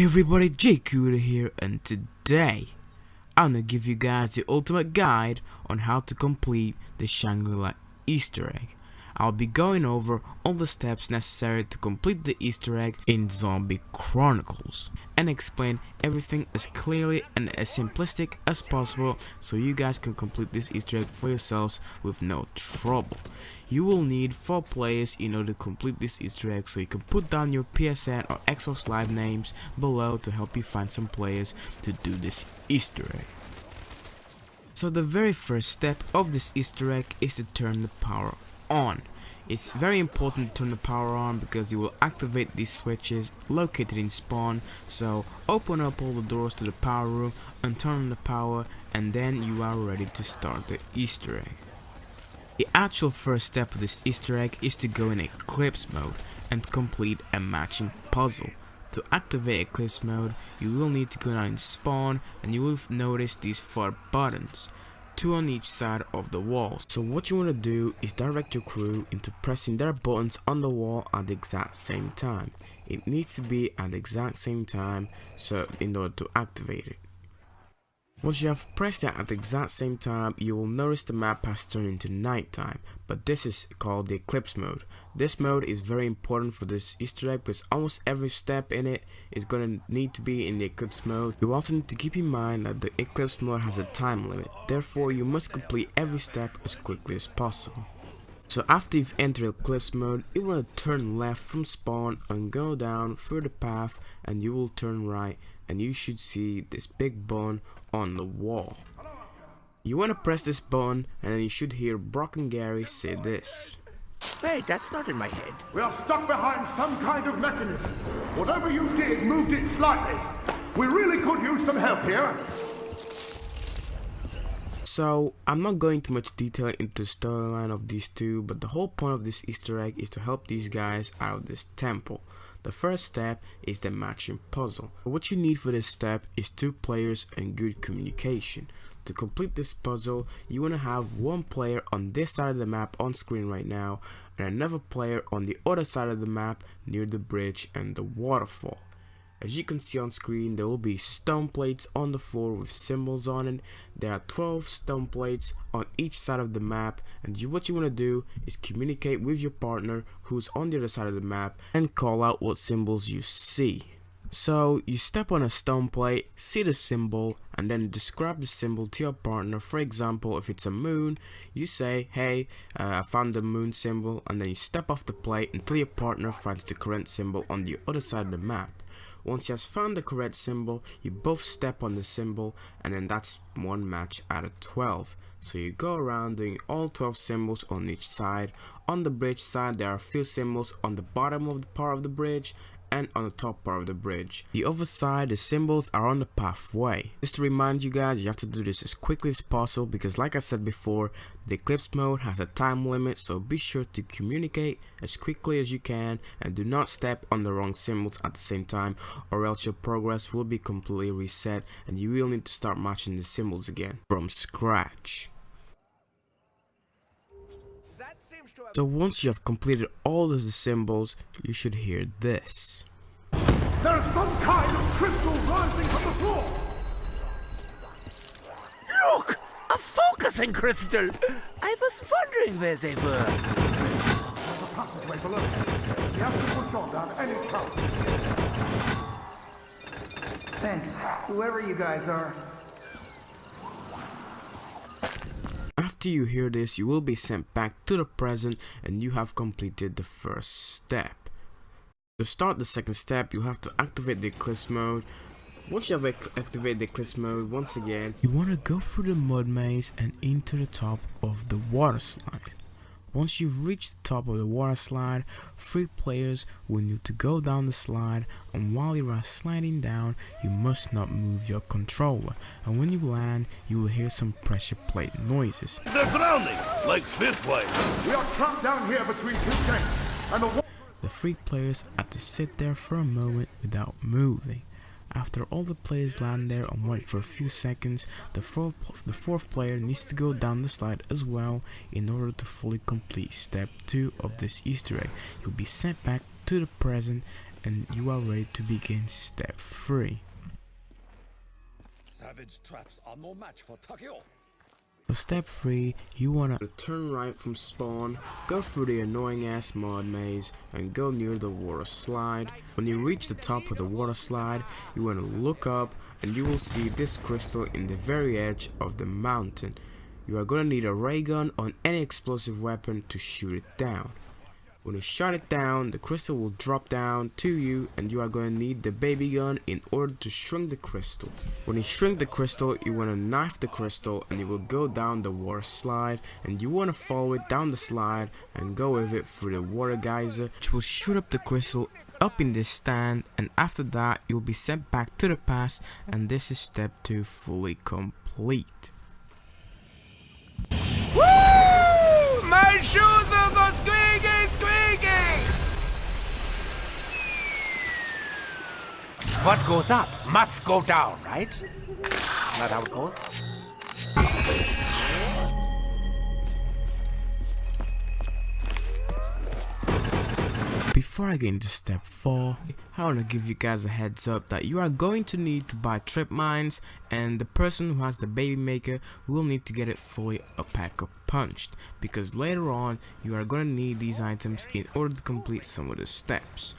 Hey everybody, JKuda here, and today I'm gonna give you guys the ultimate guide on how to complete the Shangri-la Easter egg. I'll be going over all the steps necessary to complete the Easter egg in Zombie Chronicles and explain everything as clearly and as simplistic as possible so you guys can complete this Easter egg for yourselves with no trouble. You will need 4 players in order to complete this Easter egg, so you can put down your PSN or Xbox Live names below to help you find some players to do this Easter egg. So the very first step of this Easter egg is to turn the power on. It's very important to turn the power on because you will activate these switches located in spawn. So open up all the doors to the power room and turn on the power, and then you are ready to start the Easter egg. The actual first step of this Easter egg is to go in Eclipse mode and complete a matching puzzle. To activate Eclipse mode, you will need to go down in spawn, and you will notice these 4 buttons, 2 on each side of the wall. So what you want to do is direct your crew into pressing their buttons on the wall at the exact same time. It needs to be at the exact same time so in order to activate it. Once you have pressed it at the exact same time, you will notice the map has turned into nighttime, but this is called the Eclipse mode. This mode is very important for this Easter egg because almost every step in it is going to need to be in the Eclipse mode. You also need to keep in mind that the Eclipse mode has a time limit, therefore you must complete every step as quickly as possible. So after you've entered Eclipse mode, you want to turn left from spawn and go down through the path, and you will turn right and you should see this big button on the wall. You want to press this button and then you should hear Brock and Gary say this. Wait, that's not in my head. We are stuck behind some kind of mechanism. Whatever you did moved it slightly. We really could use some help here. So, I'm not going too much detail into the storyline of these two, but the whole point of this Easter egg is to help these guys out of this temple. The first step is the matching puzzle. What you need for this step is 2 players and good communication. To complete this puzzle, you want to have 1 player on this side of the map on screen right now, and another player on the other side of the map near the bridge and the waterfall. As you can see on screen, there will be stone plates on the floor with symbols on it. There are 12 stone plates on each side of the map, and what you want to do is communicate with your partner who's on the other side of the map and call out what symbols you see. So you step on a stone plate, see the symbol, and then describe the symbol to your partner. For example, if it's a moon, you say, hey, I found the moon symbol, and then you step off the plate until your partner finds the correct symbol on the other side of the map. Once he has found the correct symbol, you both step on the symbol, and then that's 1 match out of 12. So you go around doing all 12 symbols on each side. On the bridge side, there are a few symbols on the bottom of the part of the bridge and on the top part of the bridge. The other side, the symbols are on the pathway. Just to remind you guys, you have to do this as quickly as possible because like I said before, the Eclipse mode has a time limit, so be sure to communicate as quickly as you can and do not step on the wrong symbols at the same time, or else your progress will be completely reset and you will need to start matching the symbols again from scratch. So once you have completed all of the symbols, you should hear this. There's some kind of crystal rising from the floor. Look! A focusing crystal! I was wondering where they were. There's a passageway below. We have to push on down any chance. Thanks, whoever you guys are. After you hear this, you will be sent back to the present and you have completed the first step. To start the second step, you have to activate the Eclipse mode. Once you have activated the Eclipse mode, once again, you want to go through the mud maze and into the top of the water slide. Once you've reached the top of the water slide, 3 players will need to go down the slide, and while you are sliding down, you must not move your controller, and when you land, you will hear some pressure plate noises. They're drowning, like fifth wave. We are trapped down here between 2 gates, and The 3 players have to sit there for a moment without moving. After all the players land there and wait for a few seconds, the fourth player needs to go down the slide as well in order to fully complete step 2 of this Easter egg. You'll be sent back to the present and you are ready to begin step 3. Savage traps are no match for Takeo. For step 3, you wanna turn right from spawn, go through the annoying ass mud maze, and go near the water slide. When you reach the top of the water slide, you wanna look up and you will see this crystal in the very edge of the mountain. You are gonna need a ray gun or any explosive weapon to shoot it down. When you shot it down, the crystal will drop down to you, and you are going to need the baby gun in order to shrink the crystal. When you shrink the crystal, you want to knife the crystal and you will go down the water slide, and you want to follow it down the slide and go with it through the water geyser, which will shoot up the crystal up in this stand, and after that you'll be sent back to the past, and this is step 2 fully complete. Woo! My shoes will go squeaky, squeaky! What goes up must go down, right? Not how it goes. Before I get into step 4, I want to give you guys a heads up that you are going to need to buy trip mines, and the person who has the baby maker will need to get it fully a pack of punched, because later on you are going to need these items in order to complete some of the steps.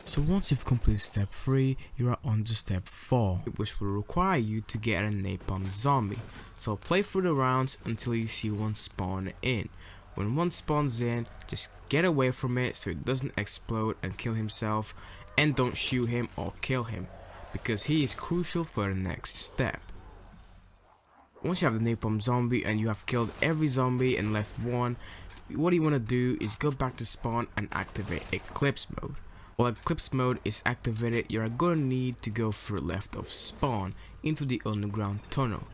So once you've completed step 3, you are on to step 4, which will require you to get a napalm zombie. So play through the rounds until you see one spawn in. When one spawns in, just get away from it so it doesn't explode and kill himself, and don't shoot him or kill him, because he is crucial for the next step. Once you have the napalm zombie and you have killed every zombie and left one, what you want to do is go back to spawn and activate Eclipse mode. While Eclipse mode is activated, you are going to need to go through left of spawn into the underground tunnel.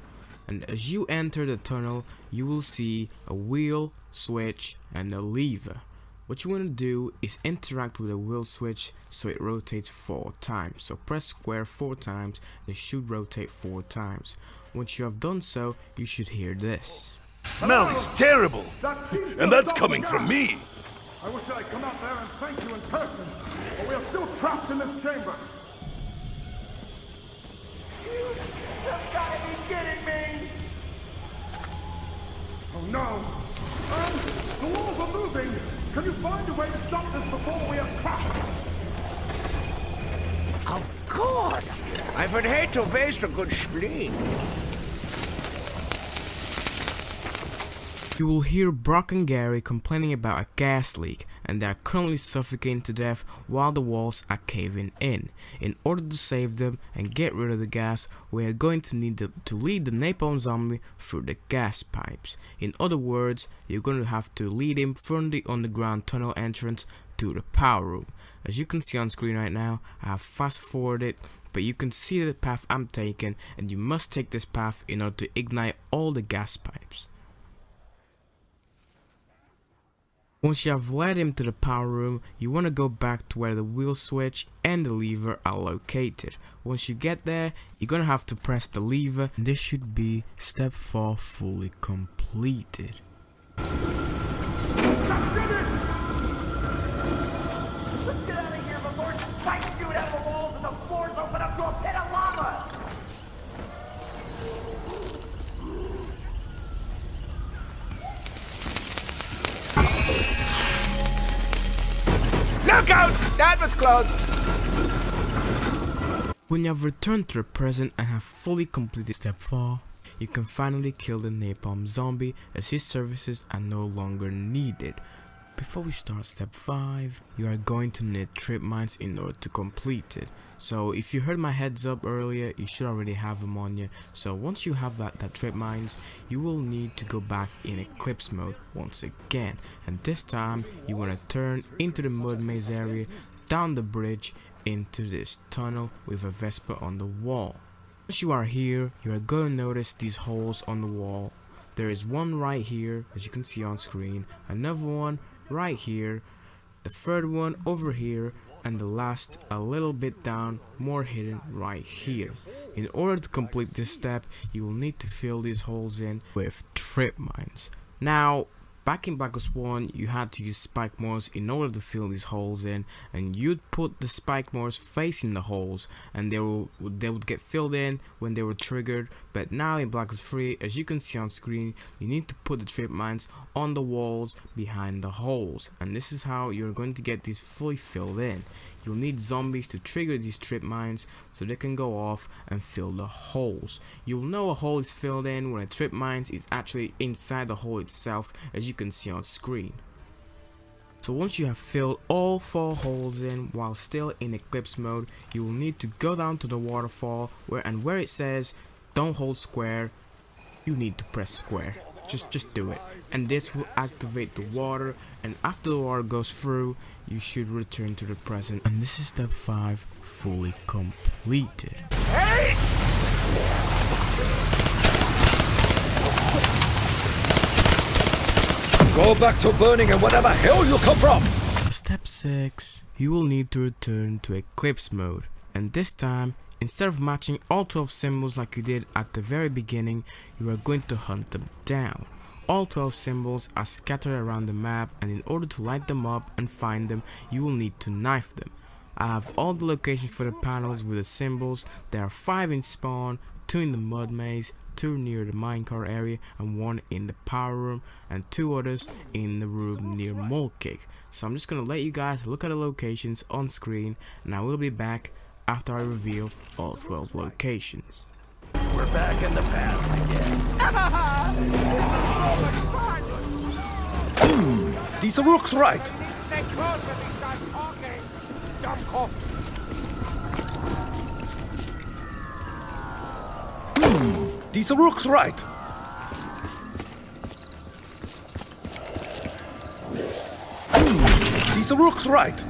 And as you enter the tunnel, you will see a wheel, switch, and a lever. What you want to do is interact with the wheel switch so it rotates 4 times. So press square 4 times and it should rotate 4 times. Once you have done so, you should hear this. Smell is terrible, and that's coming from me. I wish I'd come out there and thank you in person, but we are still trapped in this chamber. You've got to be kidding me! Oh no! The walls are moving! Can you find a way to stop this before we are trapped? Of course! I would hate to waste a good spleen. You will hear Brock and Gary complaining about a gas leak, and they are currently suffocating to death while the walls are caving in. In order to save them and get rid of the gas, we are going to need to lead the napalm zombie through the gas pipes. In other words, you're going to have to lead him from the underground tunnel entrance to the power room. As you can see on screen right now, I have fast forwarded, but you can see the path I'm taking, and you must take this path in order to ignite all the gas pipes. Once you have led him to the power room, you want to go back to where the wheel switch and the lever are located. Once you get there, you're going to have to press the lever, and this should be step 4 fully completed. Let's get out of here before spikes shoot out of the walls and the floors open up to a pit of lava! Look out! That was close! When you have returned to the present and have fully completed step 4, you can finally kill the napalm zombie, as his services are no longer needed. Before we start step 5, you are going to need trip mines in order to complete it. So if you heard my heads up earlier, you should already have them on you. So once you have that trip mines, you will need to go back in Eclipse mode once again. And this time, you want to turn into the mud maze area, down the bridge, into this tunnel with a Vespa on the wall. Once you are here, you are going to notice these holes on the wall. There is one right here, as you can see on screen, another one right here, the third one over here, and the last a little bit down, more hidden right here. In order to complete this step, you will need to fill these holes in with trip mines. Now, Back in Black Ops 1, you had to use spike mortars in order to fill these holes in, and you'd put the spike mortars facing the holes, and they would get filled in when they were triggered. But now in Black Ops 3, as you can see on screen, you need to put the trip mines on the walls behind the holes, and this is how you're going to get these fully filled in. You'll need zombies to trigger these trip mines so they can go off and fill the holes. You'll know a hole is filled in when a trip mine is actually inside the hole itself, as you can see on screen. So once you have filled all 4 holes in while still in Eclipse mode, you will need to go down to the waterfall where it says don't hold square, you need to press square. Just do it, and this will activate the water, and after the water goes through, you should return to the present. And this is step 5 fully completed. Go back to burning and whatever hell you come from! Step 6, you will need to return to Eclipse mode, and this time, instead of matching all 12 symbols like you did at the very beginning, you are going to hunt them down. All 12 symbols are scattered around the map, and in order to light them up and find them, you will need to knife them. I have all the locations for the panels with the symbols. There are 5 in spawn, 2 in the mud maze, 2 near the minecart area, and 1 in the power room, and 2 others in the room near Mole Kick. So I'm just gonna let you guys look at the locations on screen, and I will be back after I reveal all 12 locations. We're back in the past again. These rooks right! Stay close when we start talking, dumb cock. These rooks right! These rooks right!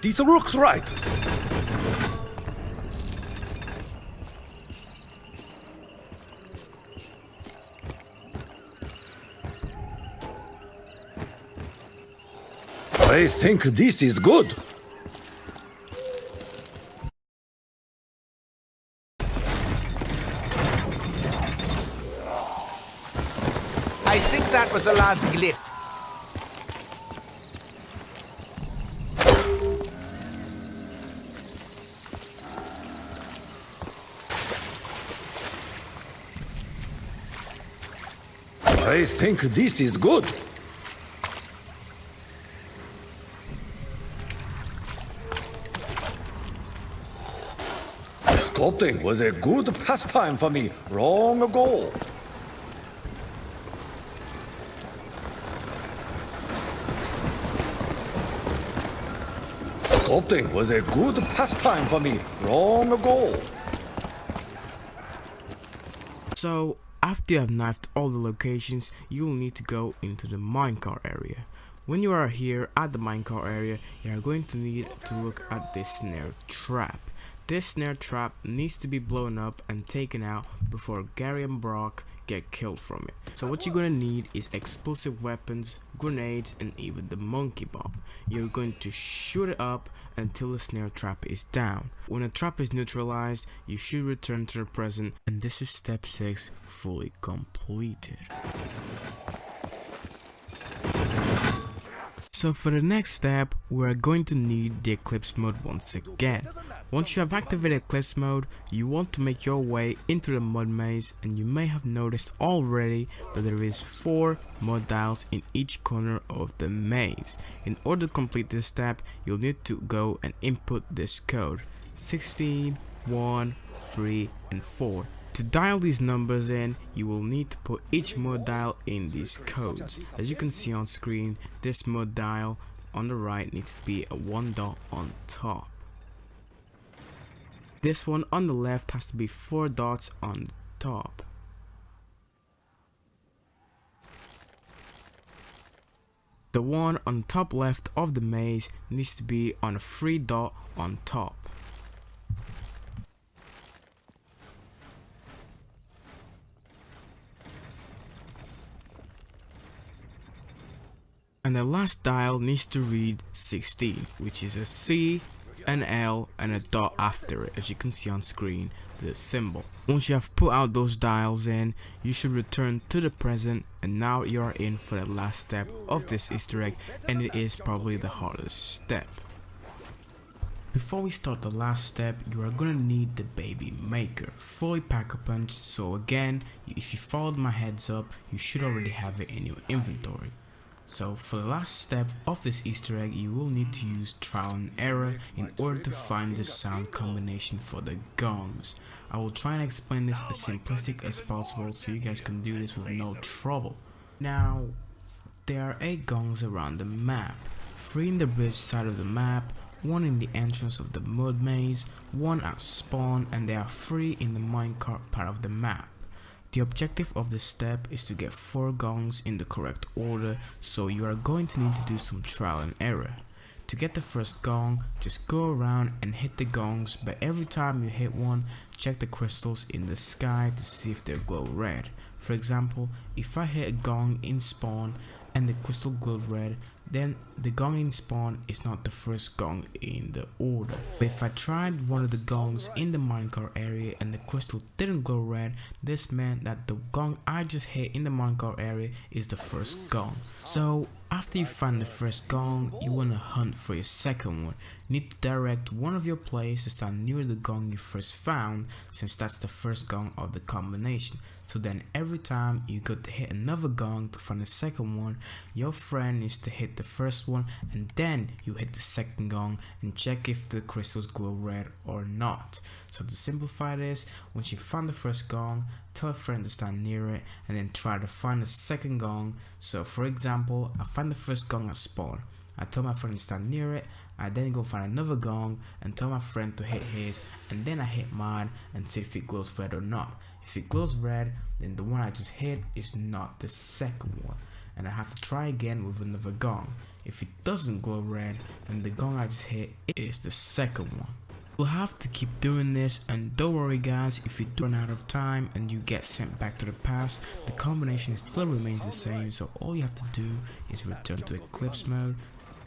These rooks right! I think this is good. I think that was the last glitch. I think this is good. Sculpting was a good pastime for me long ago. Sculpting was a good pastime for me long ago. So after you have knifed all the locations, you will need to go into the minecart area. When you are here at the minecart area, you are going to need to look at this snare trap. This snare trap needs to be blown up and taken out before Gary and Brock get killed from it. So what you're going to need is explosive weapons, grenades, and even the monkey bomb. You're going to shoot it up until the snare trap is down. When the trap is neutralized, you should return to the present, and this is step 6 fully completed. So for the next step, we are going to need the Eclipse mode once again. Once you have activated Eclipse mode, you want to make your way into the mud maze, and you may have noticed already that there is 4 mud dials in each corner of the maze. In order to complete this step, you'll need to go and input this code 16, 1, 3, and 4. To dial these numbers in, you will need to put each mud dial in these codes. As you can see on screen, this mud dial on the right needs to be a 1 dot on top. This one on the left has to be 4 dots on the top. The one on the top left of the maze needs to be on a 3 dot on top. And the last dial needs to read 16, which is a C, an L, and a dot after it, as you can see on screen, the symbol. Once you have put out those dials in, you should return to the present, and now you are in for the last step of this Easter egg, and it is probably the hardest step. Before we start the last step, you are gonna need the baby maker, fully pack-a-punch. So again, if you followed my heads up, you should already have it in your inventory. So for the last step of this Easter egg, you will need to use trial and error in order to find the sound combination for the gongs. I will try and explain this as simplistic as possible so you guys can do this with no trouble. Now, there are 8 gongs around the map, 3 in the bridge side of the map, 1 in the entrance of the mud maze, 1 at spawn, and there are 3 in the minecart part of the map. The objective of this step is to get 4 gongs in the correct order, so you are going to need to do some trial and error. To get the first gong, just go around and hit the gongs, but every time you hit one, check the crystals in the sky to see if they glow red. For example, if I hit a gong in spawn and the crystal glows red, then the gong in spawn is not the first gong in the order. But if I tried one of the gongs in the minecart area and the crystal didn't glow red, this meant that the gong I just hit in the minecart area is the first gong. So after you find the first gong, you want to hunt for your second one. You need to direct one of your players to stand near the gong you first found, since that's the first gong of the combination. So then every time you go to hit another gong to find the second one, your friend needs to hit the first one and then you hit the second gong and check if the crystals glow red or not. So to simplify this, once you find the first gong, tell a friend to stand near it and then try to find the second gong. So for example, I find the first gong at spawn. I tell my friend to stand near it, I then go find another gong and tell my friend to hit his, and then I hit mine and see if it glows red or not. If it glows red, then the one I just hit is not the second one, and I have to try again with another gong. If it doesn't glow red, then the gong I just hit is the second one. You'll have to keep doing this, and don't worry guys, if you run out of time and you get sent back to the past, the combination still remains the same, so all you have to do is return to Eclipse mode.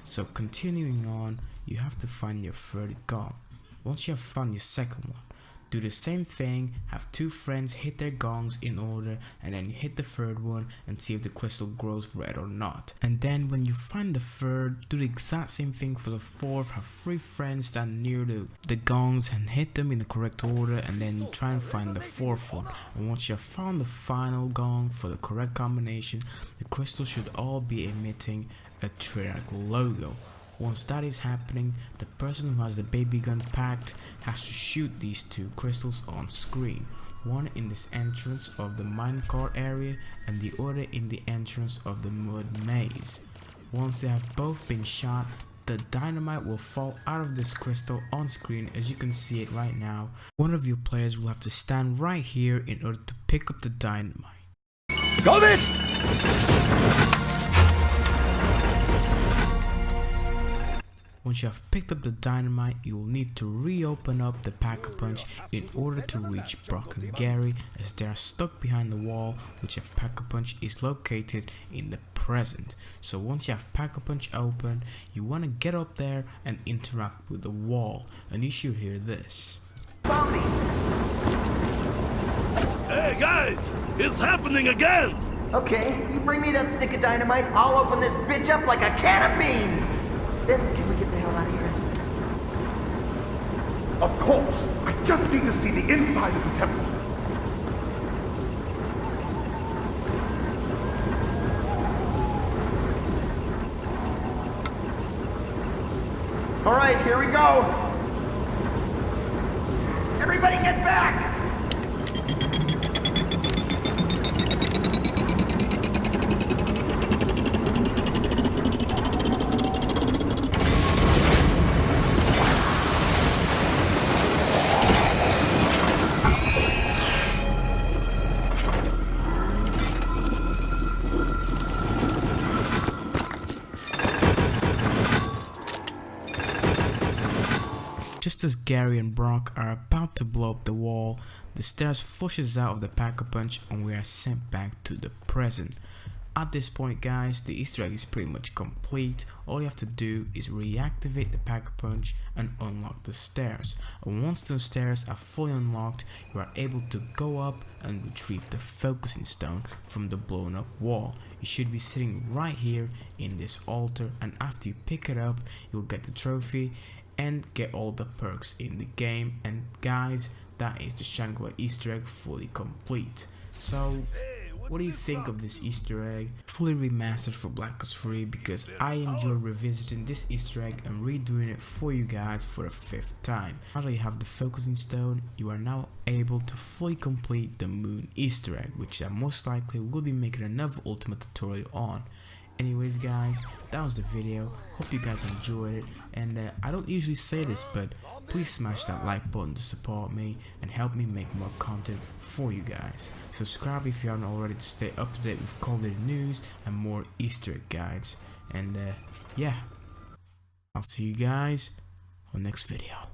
So continuing on, you have to find your third gong. Once you have found your second one, do the same thing, have 2 friends hit their gongs in order, and then you hit the third one and see if the crystal glows red or not. And then when you find the third, do the exact same thing for the fourth, have 3 friends stand near the gongs and hit them in the correct order, and then you try and find the fourth one. And once you have found the final gong for the correct combination, the crystals should all be emitting a triangle logo. Once that is happening, the person who has the baby gun packed has to shoot these 2 crystals on screen. One in this entrance of the minecart area and the other in the entrance of the mud maze. Once they have both been shot, the dynamite will fall out of this crystal on screen, as you can see it right now. One of your players will have to stand right here in order to pick up the dynamite. Got it! Once you have picked up the dynamite, you will need to reopen up the pack-a-punch in order to reach Brock and Gary, as they are stuck behind the wall, which a pack-a-punch is located in the present. So once you have pack-a-punch open, you want to get up there and interact with the wall, and you should hear this. Hey guys, it's happening again! Okay, you bring me that stick of dynamite, I'll open this bitch up like a can of beans! Then, can we get the hell out of here? Of course. I just need to see the inside of the temple. All right, here we go. Everybody get back! Just as Gary and Brock are about to blow up the wall, the stairs flushes out of the pack-a-punch and we are sent back to the present. At this point guys, the Easter egg is pretty much complete. All you have to do is reactivate the Pack-a-Punch and unlock the stairs. And once those stairs are fully unlocked, you are able to go up and retrieve the focusing stone from the blown up wall. It should be sitting right here in this altar, and after you pick it up, you'll get the trophy and get all the perks in the game. And guys, that is the Shangri-la Easter egg fully complete. So what do you think of this Easter egg? Fully remastered for Black Ops 3, because I enjoy revisiting this Easter egg and redoing it for you guys for the 5th time. Now that you have the focusing stone, you are now able to fully complete the moon Easter egg, which I most likely will be making another ultimate tutorial on. Anyways guys, that was the video. Hope you guys enjoyed it, and I don't usually say this, but please smash that like button to support me and help me make more content for you guys. Subscribe if you haven't already to stay up to date with Call of Duty news and more Easter egg guides. And yeah, I'll see you guys on the next video.